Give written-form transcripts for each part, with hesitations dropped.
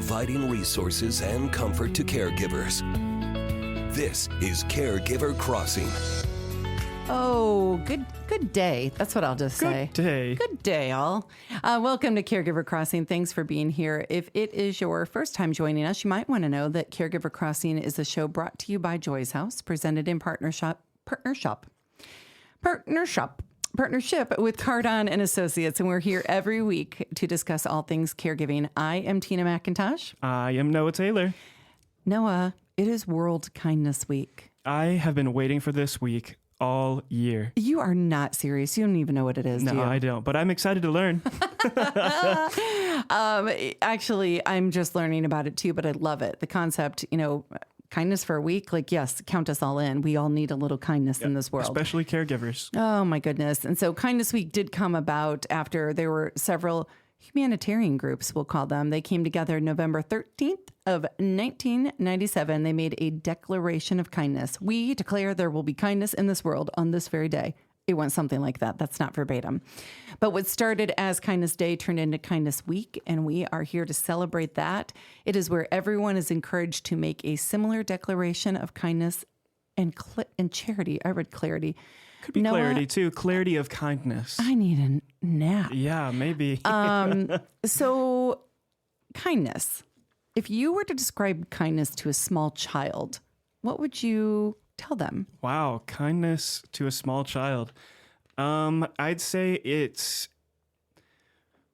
providing resources and comfort to caregivers. This is Caregiver Crossing. Oh, good day. That's what I'll just say. Good day. Good day, all. Welcome to Caregiver Crossing. Thanks for being here. If it is your first time joining us, you might want to know that Caregiver Crossing is a show brought to you by Joy's House, presented in partnership with Cardon and Associates, and we're here every week to discuss all things caregiving. I am Tina McIntosh. I am Noah Taylor. Noah, it is World Kindness Week. I have been waiting for this week all year. You are not serious. You don't even know what it is, do you? No, I don't, but I'm excited to learn. Actually, I'm just learning about it too, but I love it. The concept, kindness for a week, yes, count us all in. We all need a little kindness in this world. Especially caregivers. Oh, my goodness. And so Kindness Week did come about after there were several humanitarian groups, we'll call them. They came together November 13th of 1997. They made a declaration of kindness. We declare there will be kindness in this world on this very day. It went something like that. That's not verbatim. But what started as Kindness Day turned into Kindness Week, and we are here to celebrate that. It is where everyone is encouraged to make a similar declaration of kindness and charity. I read clarity. Could be Noah, clarity, too. Clarity of kindness. I need a nap. Yeah, maybe. So, kindness. If you were to describe kindness to a small child, what would you tell them? Wow, kindness to a small child. I'd say it's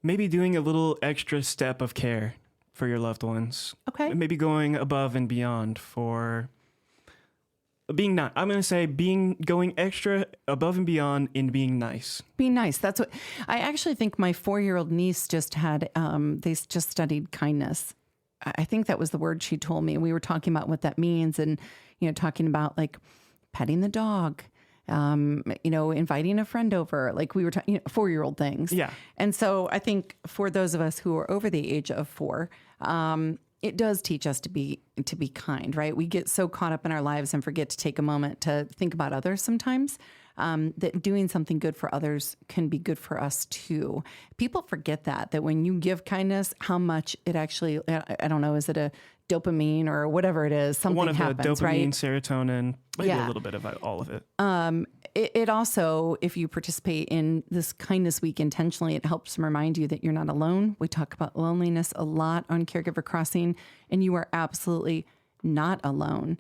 maybe doing a little extra step of care for your loved ones. Okay. Maybe going above and beyond for being not. I'm going to say going extra above and beyond in being nice. Being nice. That's what I actually think my 4-year-old niece just had. They just studied kindness. I think that was the word she told me. We were talking about what that means and, talking about petting the dog, inviting a friend over, we were talking, 4-year-old things. Yeah. And so I think for those of us who are over the age of 4, it does teach us to be kind, right? We get so caught up in our lives and forget to take a moment to think about others sometimes, that doing something good for others can be good for us too. People forget that when you give kindness, how much it actually, I don't know, is it a dopamine or whatever it is, something One of happens, the dopamine, right? Serotonin, maybe a little bit of all of it. It also, if you participate in this Kindness Week intentionally, it helps remind you that you're not alone. We talk about loneliness a lot on Caregiver Crossing, and you are absolutely not alone.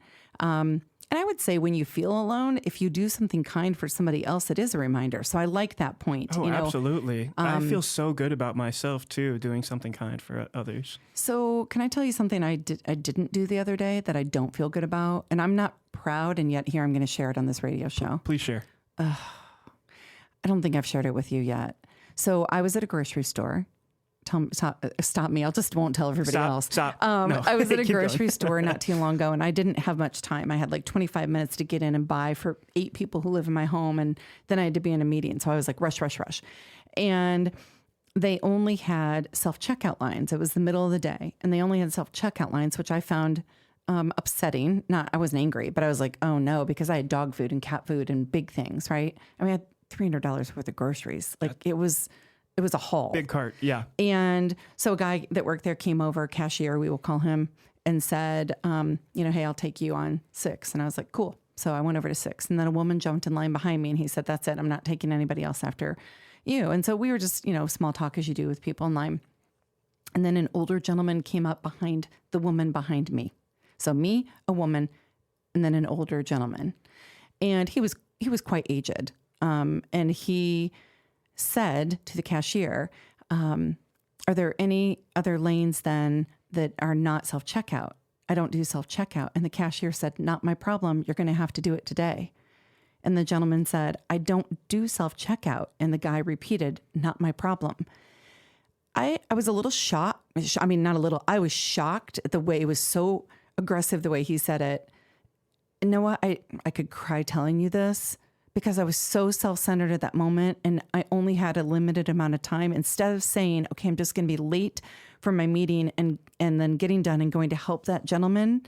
And I would say when you feel alone, if you do something kind for somebody else, it is a reminder. So I like that point. Oh, absolutely. I feel so good about myself, too, doing something kind for others. So can I tell you something I didn't do the other day that I don't feel good about? And I'm not proud, and yet here I'm going to share it on this radio show. Please share. I don't think I've shared it with you yet. So I was at a grocery store. Stop me. I just won't tell everybody else. Stop. No. I was at a Keep grocery going. store not too long ago, and I didn't have much time. I had 25 minutes to get in and buy for 8 people who live in my home, and then I had to be in a meeting. So I was rush. And they only had self-checkout lines. It was the middle of the day, and they only had self-checkout lines, which I found upsetting. I wasn't angry, but I was oh no, because I had dog food and cat food and big things, right? I had $300 worth of groceries. It was a haul. Big cart, yeah. And so a guy that worked there came over, cashier, we will call him, and said, hey, I'll take you on 6. And I was like, cool. So I went over to 6. And then a woman jumped in line behind me and he said, that's it. I'm not taking anybody else after you. And so we were just, small talk as you do with people in line. And then an older gentleman came up behind the woman behind me. So me, a woman, and then an older gentleman. And he was quite aged. And he said to the cashier, are there any other lanes then that are not self-checkout? I don't do self-checkout. And the cashier said, not my problem. You're going to have to do it today. And the gentleman said, I don't do self-checkout. And the guy repeated, not my problem. I was a little shocked. I mean, not a little. I was shocked at the way it was so aggressive, the way he said it. And Noah, I could cry telling you this, because I was so self-centered at that moment and I only had a limited amount of time. Instead of saying, okay, I'm just going to be late for my meeting and then getting done and going to help that gentleman,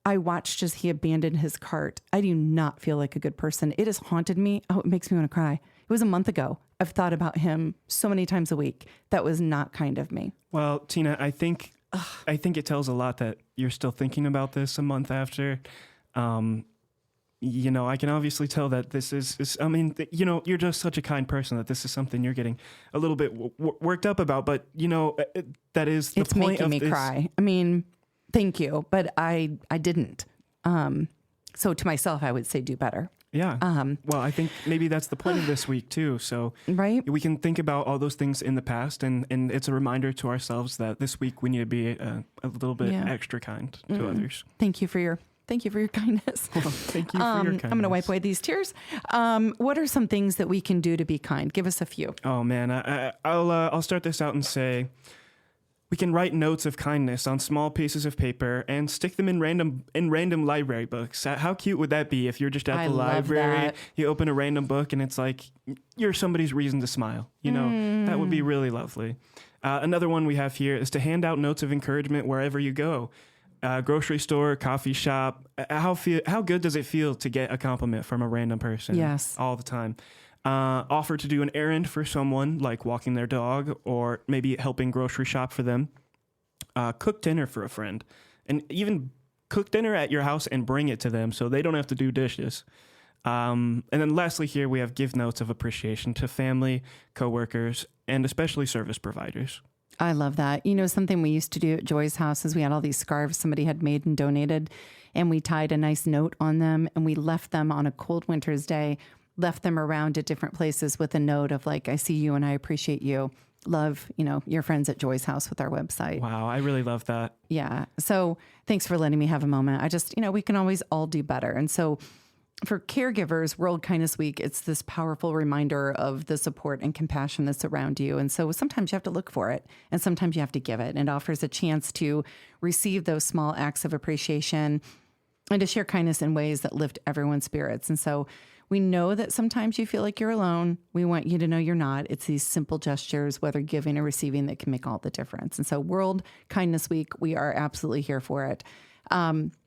I watched as he abandoned his cart. I do not feel like a good person. It has haunted me. Oh, it makes me want to cry. It was a month ago. I've thought about him so many times a week. That was not kind of me. Well, Tina, I think I think it tells a lot that you're still thinking about this a month after. I can obviously tell that this is you're just such a kind person that this is something you're getting a little bit worked up about. But, that is the It's point making of me this. cry. I mean, thank you, but I didn't. So to myself, I would say do better. Yeah. Well, I think maybe that's the point of this week, too. So Right? we can think about all those things in the past. And it's a reminder to ourselves that this week we need to be a little bit extra kind to others. Thank you for your kindness. Well, thank you for your kindness. I'm going to wipe away these tears. What are some things that we can do to be kind? Give us a few. Oh, man. I'll start this out and say we can write notes of kindness on small pieces of paper and stick them in random library books. How cute would that be if you're just at the library, that. you open a random book and it's like you're somebody's reason to smile. That would be really lovely. Another one we have here is to hand out notes of encouragement wherever you go. Grocery store, coffee shop. How good does it feel to get a compliment from a random person? Yes. All the time. Offer to do an errand for someone, like walking their dog or maybe helping grocery shop for them. Cook dinner for a friend. And even cook dinner at your house and bring it to them so they don't have to do dishes. And then lastly here, we have give notes of appreciation to family, coworkers, and especially service providers. I love that. Something we used to do at Joy's house is we had all these scarves somebody had made and donated, and we tied a nice note on them, and we left them on a cold winter's day, left them around at different places with a note of like, I see you and I appreciate you. Love, your friends at Joy's house with our website. Wow, I really love that. Yeah. So thanks for letting me have a moment. I just, we can always all do better. And so for caregivers, World Kindness Week, it's this powerful reminder of the support and compassion that's around you. And so sometimes you have to look for it and sometimes you have to give it. And it offers a chance to receive those small acts of appreciation and to share kindness in ways that lift everyone's spirits. And so we know that sometimes you feel like you're alone. We want you to know you're not. It's these simple gestures, whether giving or receiving, that can make all the difference. And so World Kindness Week, we are absolutely here for it.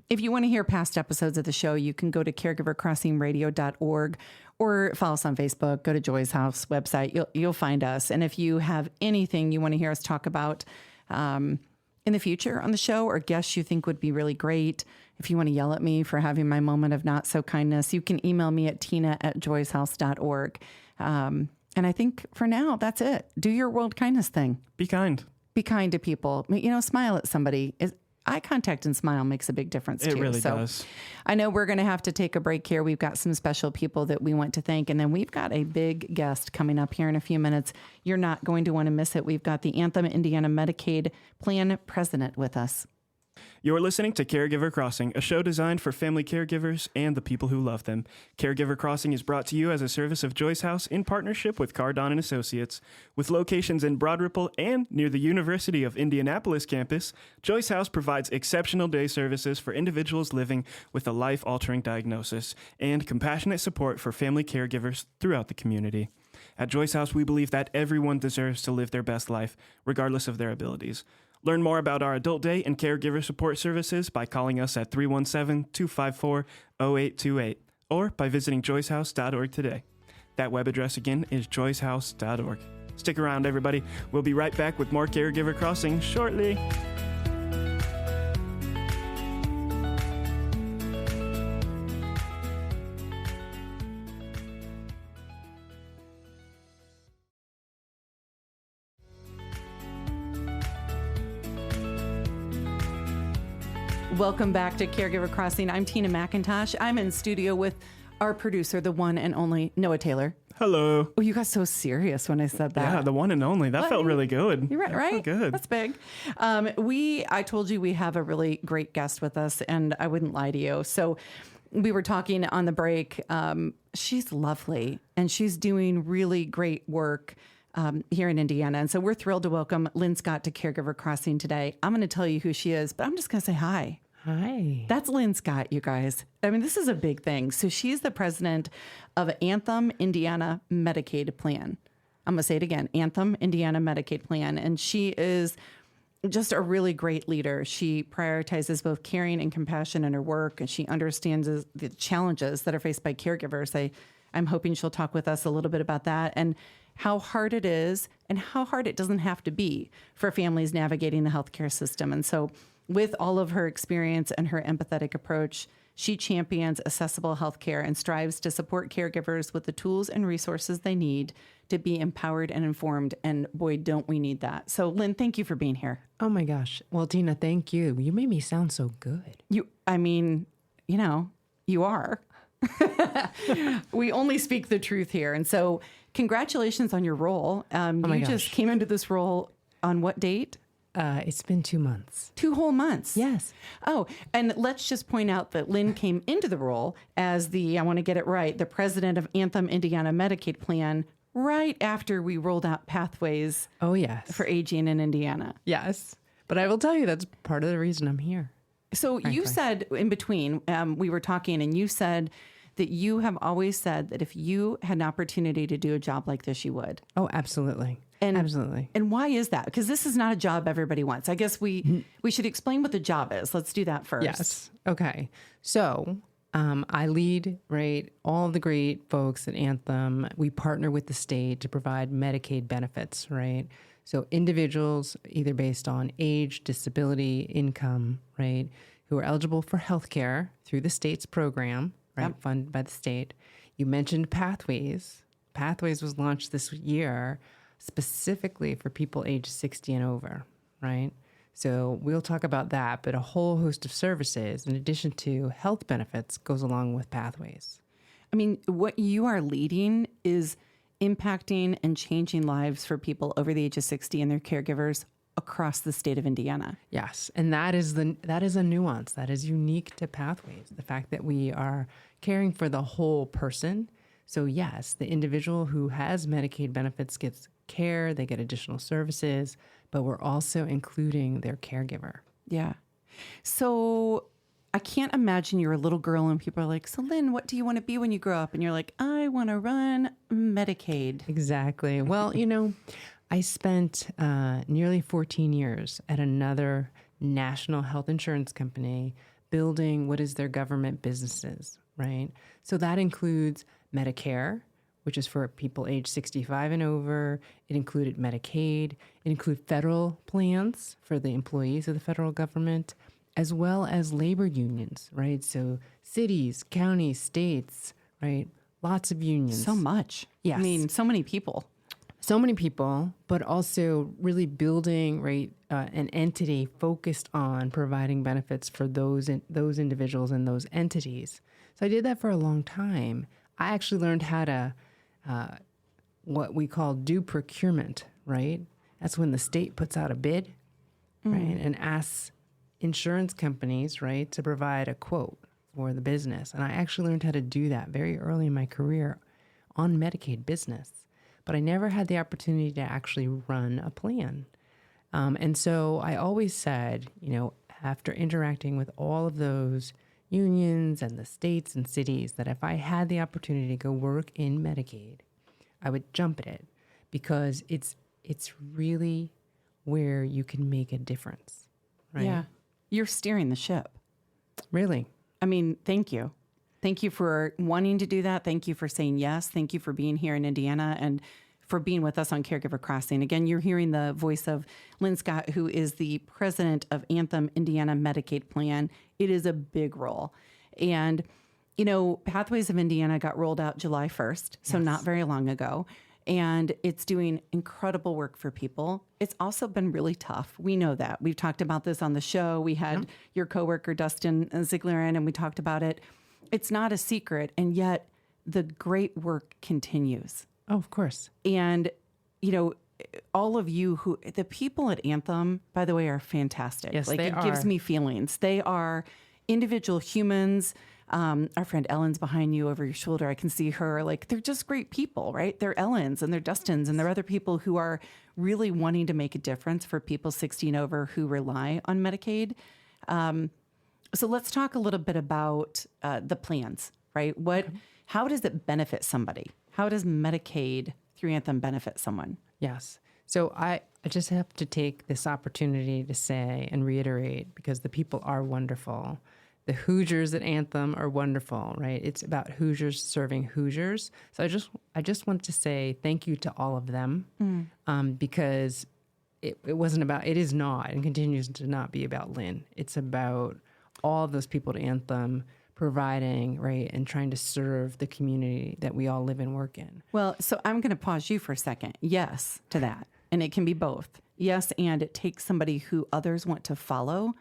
If you want to hear past episodes of the show, you can go to caregivercrossingradio.org or follow us on Facebook. Go to Joy's House website. You'll find us. And if you have anything you want to hear us talk about in the future on the show, or guests you think would be really great, if you want to yell at me for having my moment of not so kindness, you can email me at tina@joyshouse.org. And I think for now, that's it. Do your world kindness thing. Be kind. Be kind to people. Smile at somebody. Eye contact and smile makes a big difference too. It really does. I know we're going to have to take a break here. We've got some special people that we want to thank, and then we've got a big guest coming up here in a few minutes. You're not going to want to miss it. We've got the Anthem Indiana Medicaid Plan President with us. You're listening to Caregiver Crossing, a show designed for family caregivers and the people who love them. Caregiver Crossing is brought to you as a service of Joy's House in partnership with Cardon and Associates. With locations in Broad Ripple and near the University of Indianapolis campus, Joy's House provides exceptional day services for individuals living with a life-altering diagnosis and compassionate support for family caregivers throughout the community. At Joy's House, we believe that everyone deserves to live their best life, regardless of their abilities. Learn more about our adult day and caregiver support services by calling us at 317-254-0828 or by visiting joyshouse.org today. That web address again is joyshouse.org. Stick around, everybody. We'll be right back with more Caregiver Crossing shortly. Welcome back to Caregiver Crossing. I'm Tina McIntosh. I'm in studio with our producer, the one and only Noah Taylor. Hello. Oh, you got so serious when I said that. Yeah, the one and only. That felt really good. You're right, That right? felt good. That's big. I told you we have a really great guest with us, and I wouldn't lie to you. So we were talking on the break. She's lovely, and she's doing really great work here in Indiana. And so we're thrilled to welcome Lynn Scott to Caregiver Crossing today. I'm going to tell you who she is, but I'm just going to say hi. Hi. That's Lynn Scott, you guys. I mean, this is a big thing. So she's the president of Anthem Indiana Medicaid Plan. I'm going to say it again, Anthem Indiana Medicaid Plan. And she is just a really great leader. She prioritizes both caring and compassion in her work, and she understands the challenges that are faced by caregivers. I'm hoping she'll talk with us a little bit about that. And how hard it is and how hard it doesn't have to be for families navigating the healthcare system. And so with all of her experience and her empathetic approach, she champions accessible healthcare and strives to support caregivers with the tools and resources they need to be empowered and informed. And boy, don't we need that. So Lynn, thank you for being here. Oh my gosh. Well, Tina, thank you. You made me sound so good. You are. We only speak the truth here. And so congratulations on your role. You just came into this role on what date? It's been 2 months. 2 whole months. Yes. Oh, and let's just point out that Lynn came into the role as I want to get it right, the president of Anthem Indiana Medicaid Plan right after we rolled out pathways for aging in Indiana. Yes. But I will tell you, that's part of the reason I'm here. So you said in between, we were talking and you said that you have always said that if you had an opportunity to do a job like this, you would. Oh, absolutely. Absolutely. And why is that? Because this is not a job everybody wants. I guess we should explain what the job is. Let's do that first. Yes. Okay. So I lead, all the great folks at Anthem. We partner with the state to provide Medicaid benefits, right? So individuals, either based on age, disability, income, who are eligible for health care through the state's program, funded by the state. You mentioned Pathways. Pathways was launched this year specifically for people age 60 and over, right? So we'll talk about that, but a whole host of services, in addition to health benefits, goes along with Pathways. I mean, what you are leading is impacting and changing lives for people over the age of 60 and their caregivers across the state of Indiana. Yes, and that is a nuance that is unique to Pathways, the fact that we are caring for the whole person. So yes, the individual who has Medicaid benefits gets care, they get additional services, but we're also including their caregiver. Yeah. So I can't imagine you're a little girl and people are like, so Lynn, what do you want to be when you grow up? And you're like, I want to run Medicaid. Exactly. Well, I spent nearly 14 years at another national health insurance company building what is their government businesses, right? So that includes Medicare, which is for people age 65 and over. It included Medicaid. It included federal plans for the employees of the federal government, as well as labor unions, right? So cities, counties, states, right? Lots of unions. So much. Yes. I mean, so many people. So many people, but also really building, an entity focused on providing benefits for those individuals and those entities. So I did that for a long time. I actually learned how to what we call do procurement, right? That's when the state puts out a bid, right, and asks insurance companies, right, to provide a quote for the business. And I actually learned how to do that very early in my career on Medicaid business. But I never had the opportunity to actually run a plan. And so I always said, after interacting with all of those unions and the states and cities, that if I had the opportunity to go work in Medicaid, I would jump at it because it's really where you can make a difference, right? Yeah. You're steering the ship. Really. I mean, thank you. Thank you for wanting to do that. Thank you for saying yes. Thank you for being here in Indiana and for being with us on Caregiver Crossing. Again, you're hearing the voice of Lynn Scott, who is the president of Anthem Indiana Medicaid Plan. It is a big role. And, Pathways of Indiana got rolled out July 1st, so not very long ago. And it's doing incredible work for people. It's also been really tough. We know that. We've talked about this on the show. We had your coworker, Dustin Ziegler, in, and we talked about it. It's not a secret, and yet the great work continues. Oh, of course. And, all of you the people at Anthem, by the way, are fantastic. Yes, they it are. gives me feelings. They are individual humans. Our friend Ellen's behind you over your shoulder. I can see her. They're just great people, right? They're Ellens and they're Dustins and they're other people who are really wanting to make a difference for people 60 and over who rely on Medicaid. So let's talk a little bit about the plans, right? How does it benefit somebody? How does Medicaid through Anthem benefit someone? Yes. So I just have to take this opportunity to say and reiterate, because the people are wonderful, The Hoosiers at Anthem are wonderful, right? It's about Hoosiers serving Hoosiers. So I just want to say thank you to all of them, because it wasn't about, it is not, and continues to not be about Lynn. It's about all of those people at Anthem providing, right, and trying to serve the community that we all live and work in. Well, so I'm going to pause you for a second. Yes to that. And it can be both. Yes, and it takes somebody who others want to follow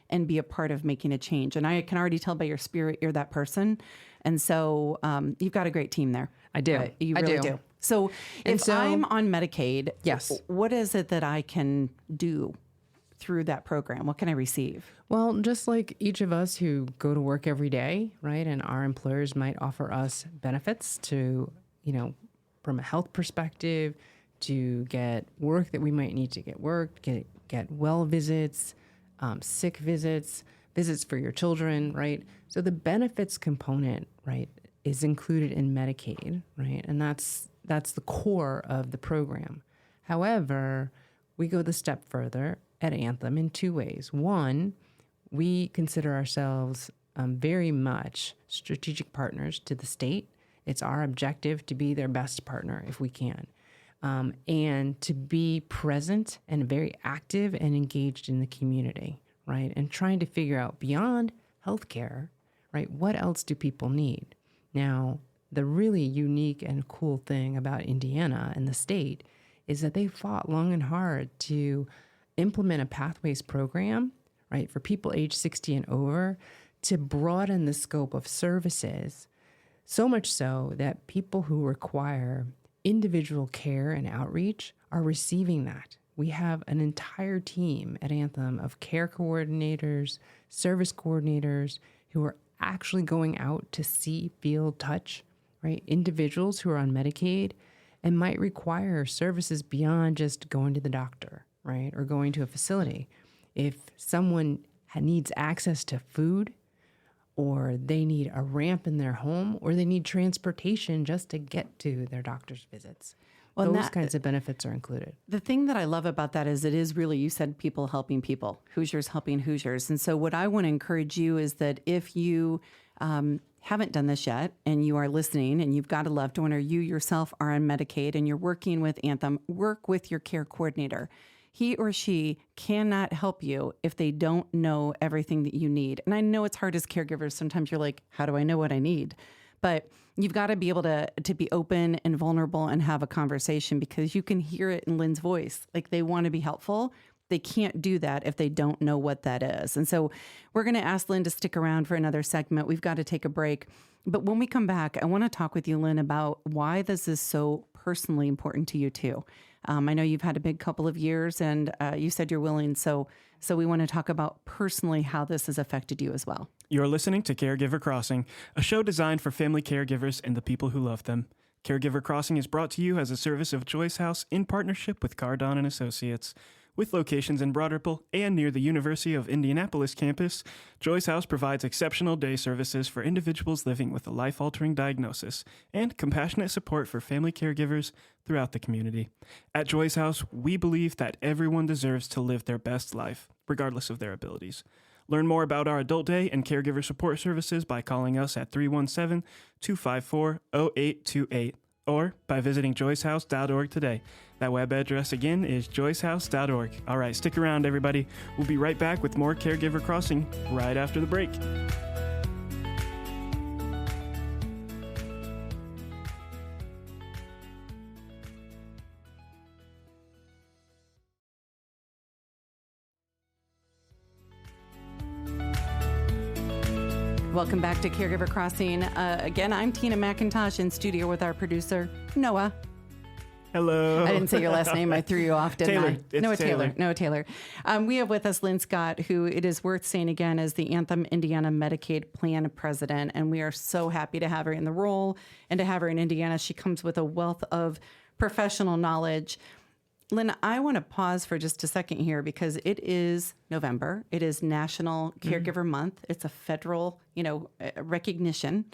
and be a part of making a change. And I can already tell by your spirit you're that person. And so you've got a great team there. I do. You really do. So if I'm on Medicaid, yes, what is it that I can do through that program? What can I receive? Well, just like each of us who go to work every day, right? And our employers might offer us benefits to, from a health perspective, to get work that we might need to get worked, get well visits, sick visits, visits for your children, right? So the benefits component, right, is included in Medicaid, right? And that's the core of the program. However, we go the step further at Anthem in two ways. One, we consider ourselves very much strategic partners to the state. It's our objective to be their best partner if we can, and to be present and very active and engaged in the community, right? And trying to figure out beyond healthcare, right, what else do people need? Now, the really unique and cool thing about Indiana and the state is that they fought long and hard to implement a pathways program, right, for people age 60 and over to broaden the scope of services, so much so that people who require individual care and outreach are receiving that. We have an entire team at Anthem of care coordinators, service coordinators who are actually going out to see, feel, touch, right, individuals who are on Medicaid and might require services beyond just going to the doctor, right, or going to a facility. If someone needs access to food, or they need a ramp in their home, or they need transportation just to get to their doctor's visits. Well, those kinds of benefits are included. The thing that I love about that is it is really, you said, people helping people, Hoosiers helping Hoosiers. And so what I want to encourage you is that if you haven't done this yet and you are listening and you've got a loved one or you yourself are on Medicaid and you're working with Anthem, work with your care coordinator. He or she cannot help you if they don't know everything that you need. And I know it's hard as caregivers. Sometimes you're like, how do I know what I need? But you've got to be able to be open and vulnerable and have a conversation because you can hear it in Lynn's voice. Like they want to be helpful. They can't do that if they don't know what that is. And so we're going to ask Lynn to stick around for another segment. We've got to take a break. But when we come back, I want to talk with you, Lynn, about why this is so personally important to you too. I know you've had a big couple of years and you said you're willing. So we want to talk about personally how this has affected you as well. You're listening to Caregiver Crossing, a show designed for family caregivers and the people who love them. Caregiver Crossing is brought to you as a service of Joyce House in partnership with Cardon and Associates. With locations in Broad Ripple and near the University of Indianapolis campus, Joyce House provides exceptional day services for individuals living with a life-altering diagnosis and compassionate support for family caregivers throughout the community. At Joyce House, we believe that everyone deserves to live their best life, regardless of their abilities. Learn more about our adult day and caregiver support services by calling us at 317-254-0828 or by visiting joycehouse.org today. That web address again is joycehouse.org. All right, stick around, everybody. We'll be right back with more Caregiver Crossing right after the break. Welcome back to Caregiver Crossing. Again, I'm Tina McIntosh in studio with our producer, Noah. Hello. I didn't say your last name. I threw you off, didn't Taylor. I? It's Noah Taylor. Noah Taylor. We have with us Lynn Scott, who it is worth saying again is the Anthem Indiana Medicaid Plan President. And we are so happy to have her in the role and to have her in Indiana. She comes with a wealth of professional knowledge. Lynn, I want to pause for just a second here because it is November. It is National Caregiver Month. It's a federal, recognition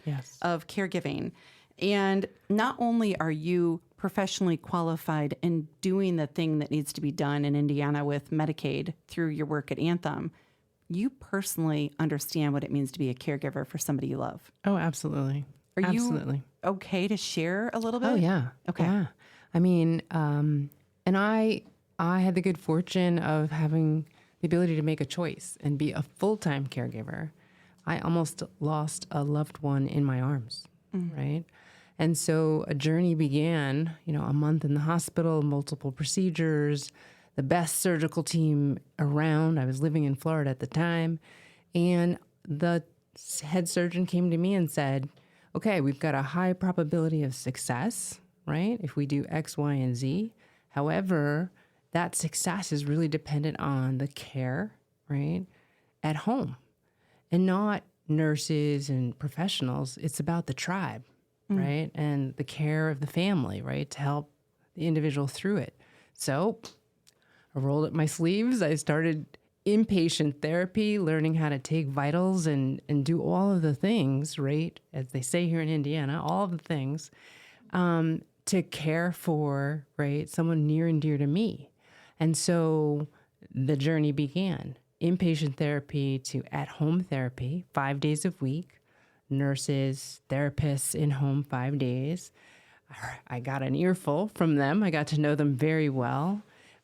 of caregiving. And not only are you professionally qualified in doing the thing that needs to be done in Indiana with Medicaid through your work at Anthem, you personally understand what it means to be a caregiver for somebody you love. Oh, absolutely. Are Absolutely. you okay to share a little bit? Oh, yeah. Okay. Yeah. I mean, and I had the good fortune of having the ability to make a choice and be a full-time caregiver. I almost lost a loved one in my arms, right? And so a journey began, a month in the hospital, multiple procedures, the best surgical team around. I was living in Florida at the time. And the head surgeon came to me and said, okay, we've got a high probability of success, right? If we do X, Y, and Z. However, that success is really dependent on the care, right, at home, and not nurses and professionals. It's about the tribe, right, and the care of the family, right, to help the individual through it. So I rolled up my sleeves. I started inpatient therapy, learning how to take vitals and do all of the things, right, as they say here in Indiana, all of the things, to care for, right, someone near and dear to me. And so the journey began. Inpatient therapy to at-home therapy, 5 days a week, nurses, therapists in home 5 days. I got an earful from them. I got to know them very well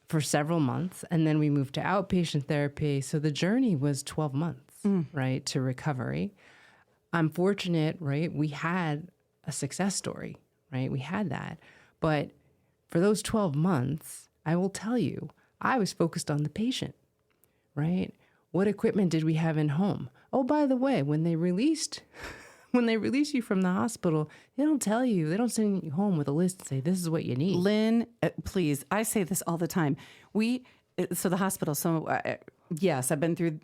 for several months. And then we moved to outpatient therapy. So the journey was 12 months, right, to recovery. I'm fortunate, right? We had a success story, right? We had that. But for those 12 months, I will tell you, I was focused on the patient, right? What equipment did we have in home? Oh, by the way, when they release you from the hospital, they don't tell you, they don't send you home with a list and say, this is what you need. Lynn, please, I say this all the time. So the hospital, yes, I've been through,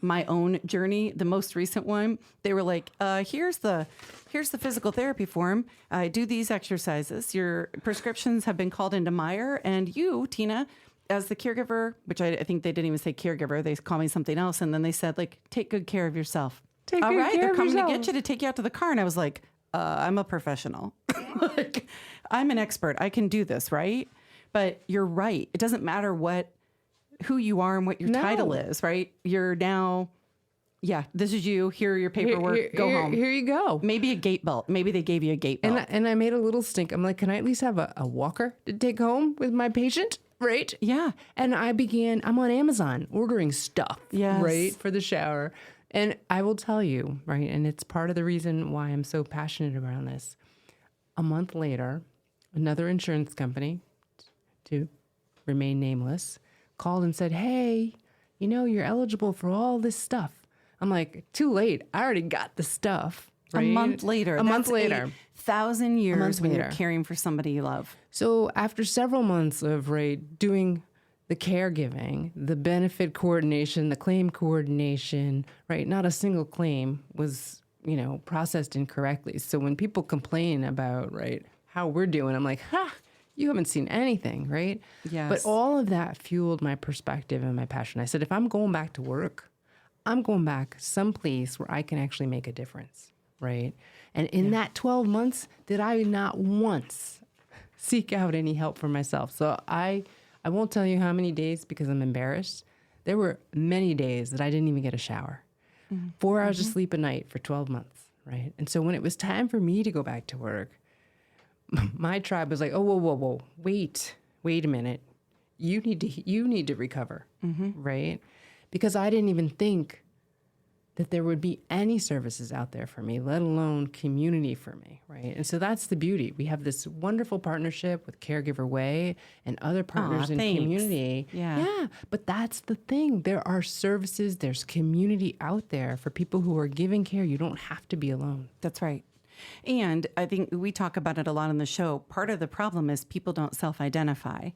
my own journey. The most recent one, they were like, here's the physical therapy form. Do these exercises. Your prescriptions have been called into Meijer, and you, Tina, as the caregiver, which I think they didn't even say caregiver, they call me something else. And then they said, like, take good care of yourself. Take all good right, care they're of coming yourself. to get you to take you out to the car. And I was like, I'm a professional. Like, I'm an expert. I can do this, right? But you're right. It doesn't matter who you are and what your title is, right? You're now, this is you. Here are your paperwork. Go home. Here you go. Maybe a gate belt. Maybe they gave you a gate belt. And I made a little stink. I'm like, can I at least have a walker to take home with my patient? Right? Yeah. And I'm on Amazon ordering stuff, Yes. right, for the shower. And I will tell you, right, and it's part of the reason why I'm so passionate around this. A month later, another insurance company, to remain nameless, called and said, hey, you're eligible for all this stuff. I'm like, too late. I already got the stuff. Right? A month later. A month later. 1,000 years when later. you're caring for somebody you love. So after several months of doing the caregiving, the benefit coordination, the claim coordination, right? Not a single claim was, processed incorrectly. So when people complain about, right, how we're doing, I'm like, you haven't seen anything, right? Yes. But all of that fueled my perspective and my passion. I said, if I'm going back to work, I'm going back someplace where I can actually make a difference, right? And in that 12 months, did I not once seek out any help for myself? So I won't tell you how many days because I'm embarrassed. There were many days that I didn't even get a shower. 4 hours of sleep a night for 12 months, right? And so when it was time for me to go back to work, my tribe was like, oh, whoa, wait a minute. You need to recover, right? Because I didn't even think that there would be any services out there for me, let alone community for me, right? And so that's the beauty. We have this wonderful partnership with Caregiver Way and other partners in thanks. community. Yeah. But that's the thing. There are services, there's community out there for people who are giving care. You don't have to be alone. That's right. And I think we talk about it a lot on the show. Part of the problem is people don't self-identify.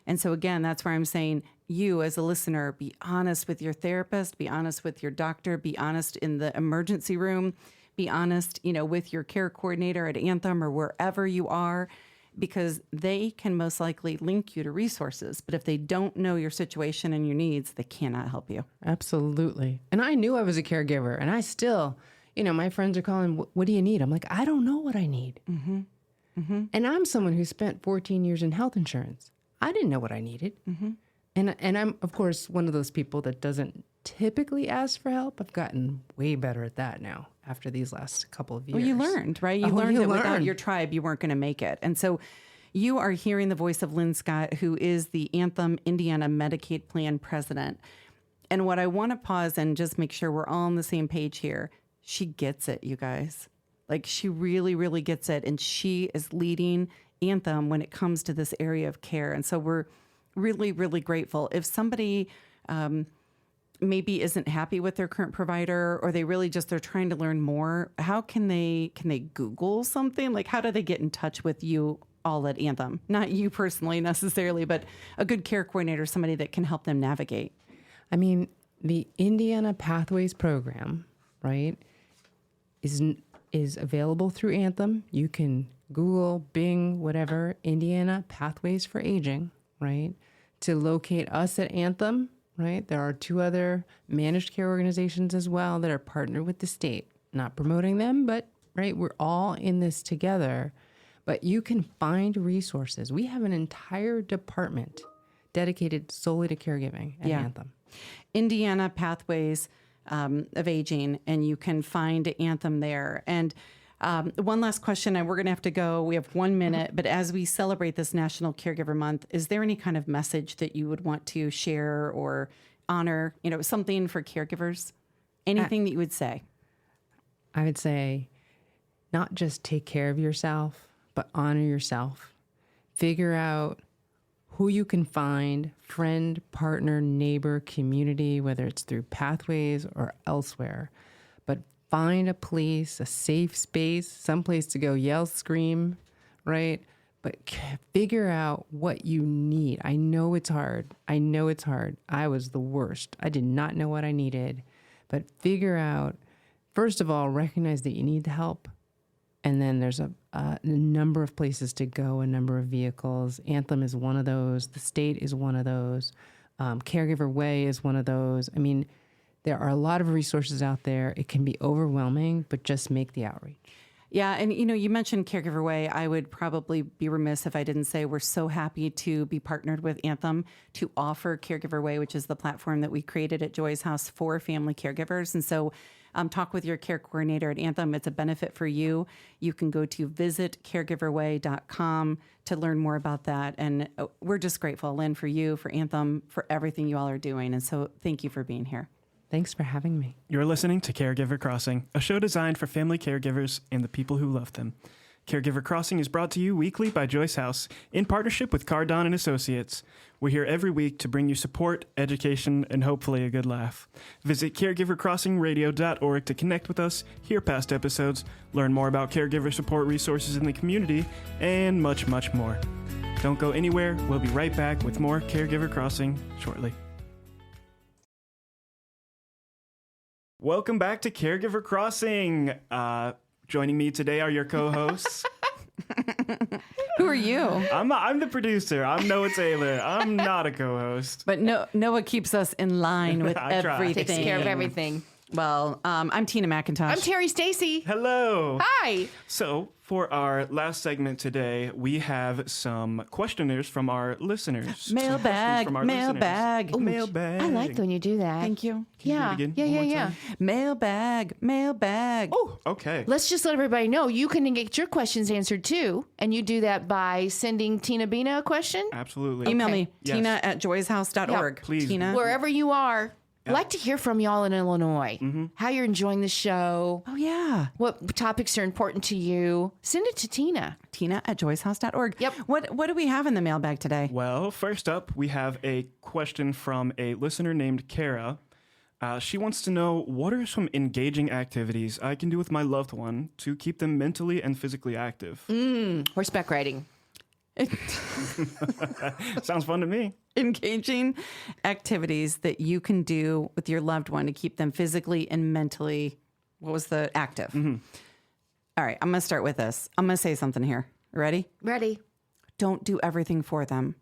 And so again, that's where I'm saying you as a listener, be honest with your therapist, be honest with your doctor, be honest in the emergency room, be honest, with your care coordinator at Anthem or wherever you are, because they can most likely link you to resources. But if they don't know your situation and your needs, they cannot help you. Absolutely. And I knew I was a caregiver, and I still, my friends are calling, what do you need? I'm like, I don't know what I need. And I'm someone who spent 14 years in health insurance. I didn't know what I needed. And I'm, of course, one of those people that doesn't typically ask for help. I've gotten way better at that now after these last couple of years. Well, you learned, right? You learned that without your tribe, you weren't going to make it. And so you are hearing the voice of Lynn Scott, who is the Anthem Indiana Medicaid Plan president. And what I want to pause and just make sure we're all on the same page here. She gets it, you guys. Like, she really, really gets it. And she is leading Anthem when it comes to this area of care. And so we're really, really grateful. If somebody maybe isn't happy with their current provider, or they're trying to learn more, how can they Google something? Like, how do they get in touch with you all at Anthem? Not you personally necessarily, but a good care coordinator, somebody that can help them navigate. I mean, the Indiana Pathways program, right, is available through Anthem. You can Google, Bing, whatever, Indiana Pathways for Aging, right, to locate us at Anthem, right? There are 2 other managed care organizations as well that are partnered with the state. Not promoting them, but, right, we're all in this together. But you can find resources. We have an entire department dedicated solely to caregiving at Anthem. Indiana Pathways of Aging, and you can find Anthem there. And one last question, and we're going to have to go. We have 1 minute, but as we celebrate this National Caregiver Month, is there any kind of message that you would want to share or honor, something for caregivers? Anything that you would say? I would say not just take care of yourself, but honor yourself. Figure out who you can find, friend, partner, neighbor, community, whether it's through Pathways or elsewhere. But find a place, a safe space, someplace to go yell, scream, right? But figure out what you need. I know it's hard. I was the worst. I did not know what I needed. But figure out, first of all, recognize that you need the help. And then there's a number of places to go, a number of vehicles. Anthem is one of those. The state is one of those. Caregiver Way is one of those. I mean, there are a lot of resources out there. It can be overwhelming, but just make the outreach. Yeah, and you mentioned Caregiver Way. I would probably be remiss if I didn't say we're so happy to be partnered with Anthem to offer Caregiver Way, which is the platform that we created at Joy's House for family caregivers. And so talk with your care coordinator at Anthem. It's a benefit for you. You can go to visitcaregiverway.com to learn more about that. And we're just grateful, Lynn, for you, for Anthem, for everything you all are doing. And so thank you for being here. Thanks for having me. You're listening to Caregiver Crossing, a show designed for family caregivers and the people who love them. Caregiver Crossing is brought to you weekly by Joyce House in partnership with Cardon & Associates. We're here every week to bring you support, education, and hopefully a good laugh. Visit caregivercrossingradio.org to connect with us, hear past episodes, learn more about caregiver support resources in the community, and much, much more. Don't go anywhere. We'll be right back with more Caregiver Crossing shortly. Welcome back to Caregiver Crossing. Joining me today are your co-hosts. Who are you? I'm the producer. I'm Noah Taylor. I'm not a co-host. But Noah keeps us in line with everything. Takes care of everything. Well, I'm Tina McIntosh. I'm Terry Stacy. Hello. Hi. So, for our last segment today, we have some questionnaires from our listeners. Mailbag. Mailbag. Ooh, mailbag. I like when you do that. Thank you. Can you do it again? One more time? Mailbag. Oh, okay. Let's just let everybody know you can get your questions answered too. And you do that by sending Tina Bina a question. Absolutely. Email me, Yes. tina@joyshouse.org. Yeah, please. Tina. Wherever you are. I'd like to hear from y'all in Illinois. How you're enjoying the show. Oh, yeah. What topics are important to you. Send it to Tina. tina@joyshouse.org. Yep. What do we have in the mailbag today? Well, first up, we have a question from a listener named Kara. She wants to know, what are some engaging activities I can do with my loved one to keep them mentally and physically active? Horseback riding. Sounds fun to me. Engaging activities that you can do with your loved one to keep them physically and mentally, active? All right, I'm going to start with this. I'm going to say something here. Ready? Ready. Don't do everything for them.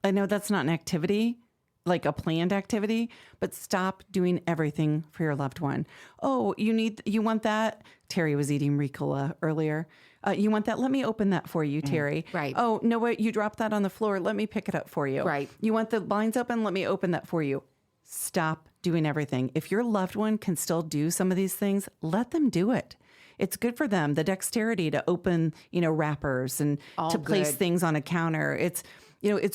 I know that's not an activity, like a planned activity, but stop doing everything for your loved one. Oh, you want that? Terry was eating Ricola earlier. You want that? Let me open that for you, Terry. Right. Oh, no, wait, you dropped that on the floor. Let me pick it up for you. Right. You want the blinds open? Let me open that for you. Stop doing everything. If your loved one can still do some of these things, let them do it. It's good for them. The dexterity to open, wrappers and to place things on a counter. It's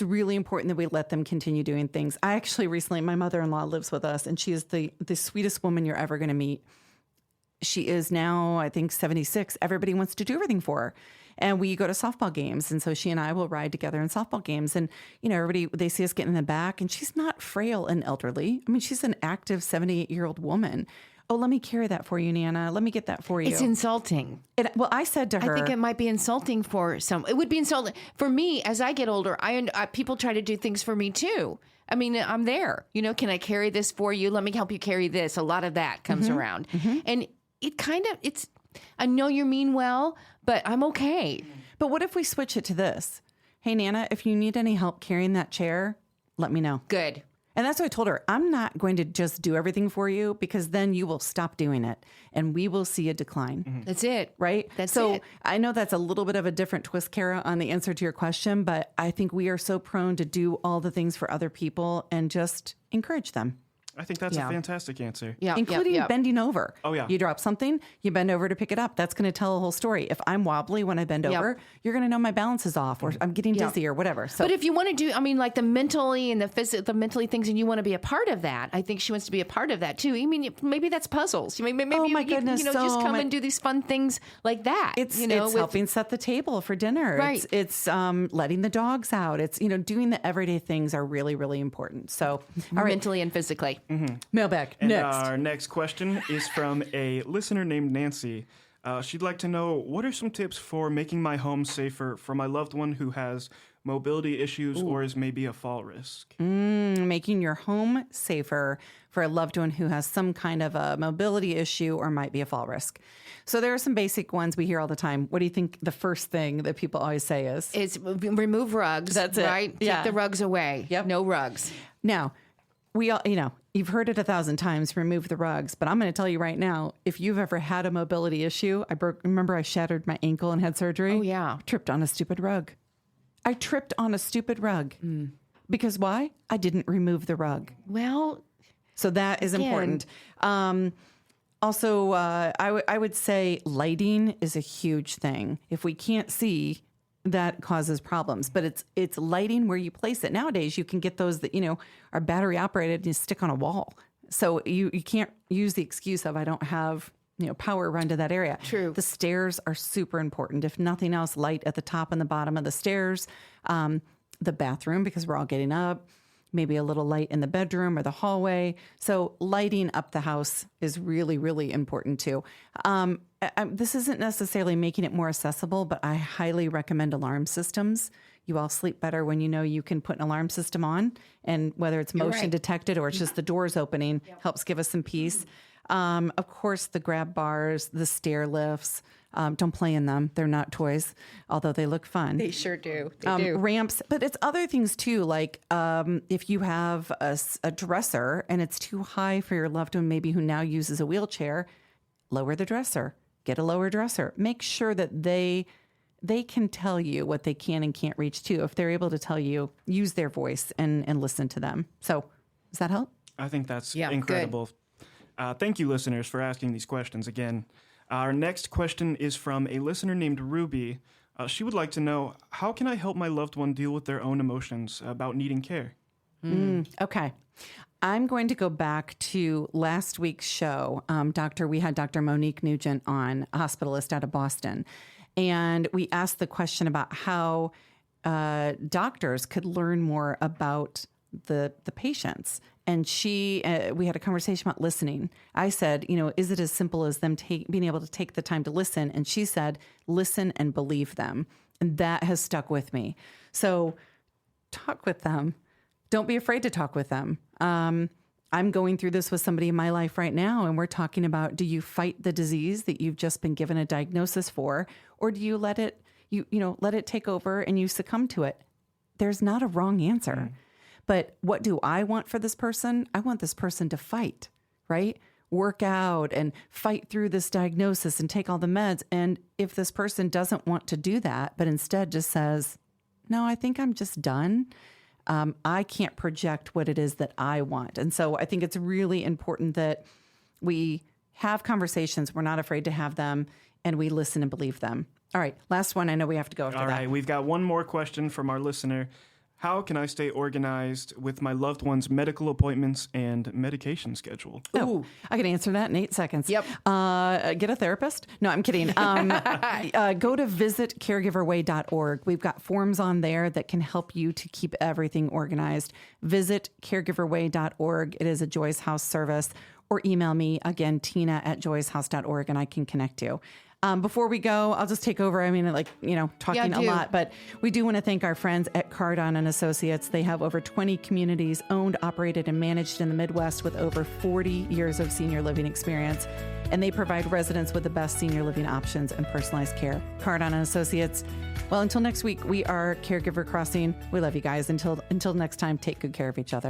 really important that we let them continue doing things. I actually recently, my mother-in-law lives with us, and she is the sweetest woman you're ever going to meet. She is now, I think, 76. Everybody wants to do everything for her. And we go to softball games. And so she and I will ride together in softball games. And, everybody, they see us getting in the back, and she's not frail and elderly. I mean, she's an active 78-year-old woman. Oh, let me carry that for you, Nana. Let me get that for you. It's insulting. Well, I said to her, I think it might be insulting for some. It would be insulting for me as I get older. People try to do things for me too. I mean, I'm there. Can I carry this for you? Let me help you carry this. A lot of that comes around, and it's. I know you mean well, but I'm okay. But what if we switch it to this? Hey, Nana, if you need any help carrying that chair, let me know. Good. And that's what I told her. I'm not going to just do everything for you, because then you will stop doing it and we will see a decline. That's it. Right? That's so it. I know that's a little bit of a different twist, Kara, on the answer to your question, but I think we are so prone to do all the things for other people and just encourage them. I think that's a fantastic answer. Yeah, including bending over. Oh, yeah. You drop something, you bend over to pick it up. That's going to tell a whole story. If I'm wobbly when I bend over, you're going to know my balance is off, or I'm getting dizzy or whatever. So, but if you want to do, like the mentally and the mentally things, and you want to be a part of that, I think she wants to be a part of that too. I mean, maybe that's puzzles. Maybe oh my goodness, just come and do these fun things like that. It's helping set the table for dinner. Right. It's letting the dogs out. It's, doing the everyday things are really, really important. So, all right. Mentally and physically. Mailbag. And Next. our next question is from a listener named Nancy. She'd like to know, what are some tips for making my home safer for my loved one who has mobility issues or is maybe a fall risk? Making your home safer for a loved one who has some kind of a mobility issue or might be a fall risk. So there are some basic ones we hear all the time. What do you think the first thing that people always say is? It's remove rugs. That's it. Right? Yeah. Take the rugs away. Yep. No rugs. Now, we all, you've heard it 1,000 times, remove the rugs. But I'm going to tell you right now, if you've ever had a mobility issue, remember I shattered my ankle and had surgery? Oh, yeah. Tripped on a stupid rug. I tripped on a stupid rug. Because why? I didn't remove the rug. Well, so that is important. Also, I would say lighting is a huge thing. If we can't see, that causes problems, but it's lighting where you place it. Nowadays, you can get those that, are battery operated and you stick on a wall. So you can't use the excuse of, I don't have, power run to that area. True. The stairs are super important. If nothing else, light at the top and the bottom of the stairs, the bathroom, because we're all getting up, maybe a little light in the bedroom or the hallway. So lighting up the house is really, really important too. This isn't necessarily making it more accessible, but I highly recommend alarm systems. You all sleep better when you can put an alarm system on, and whether it's motion detected or it's just the doors opening, helps give us some peace. Of course, the grab bars, the stair lifts, don't play in them. They're not toys, although they look fun. they sure do. They do. Ramps, but it's other things too, like if you have a dresser and it's too high for your loved one, maybe who now uses a wheelchair, lower the dresser. Get a lower dresser. Make sure that they can tell you what they can and can't reach too. If they're able to tell you, use their voice and listen to them. So does that help? I think that's incredible. Thank you, listeners, for asking these questions again. Our next question is from a listener named Ruby. She would like to know, how can I help my loved one deal with their own emotions about needing care? Okay. I'm going to go back to last week's show. We had Dr. Monique Nugent on, a hospitalist out of Boston. And we asked the question about how doctors could learn more about the patients. And we had a conversation about listening. I said, is it as simple as them being able to take the time to listen? And she said, listen and believe them. And that has stuck with me. So talk with them. Don't be afraid to talk with them. I'm going through this with somebody in my life right now, and we're talking about, do you fight the disease that you've just been given a diagnosis for, or do you let it take over and you succumb to it? There's not a wrong answer. But what do I want for this person? I want this person to fight, right? Work out and fight through this diagnosis and take all the meds. And if this person doesn't want to do that, but instead just says, no, I think I'm just done, I can't project what it is that I want. And so I think it's really important that we have conversations. We're not afraid to have them, and we listen and believe them. All right, last one. I know we have to go after that. All right, we've got one more question from our listener. How can I stay organized with my loved one's medical appointments and medication schedule? Oh, I can answer that in 8 seconds. Yep. Get a therapist? No, I'm kidding. Go to visit caregiverway.org. We've got forms on there that can help you to keep everything organized. Visit caregiverway.org. It is a Joy's House service. Or email me, again, tina@joyshouse.org, and I can connect you. Before we go, I'll just take over. I mean, talking a lot, but we do want to thank our friends at Cardon and Associates. They have over 20 communities owned, operated, and managed in the Midwest with over 40 years of senior living experience. And they provide residents with the best senior living options and personalized care. Cardon and Associates. Well, until next week, we are Caregiver Crossing. We love you guys. Until next time, take good care of each other.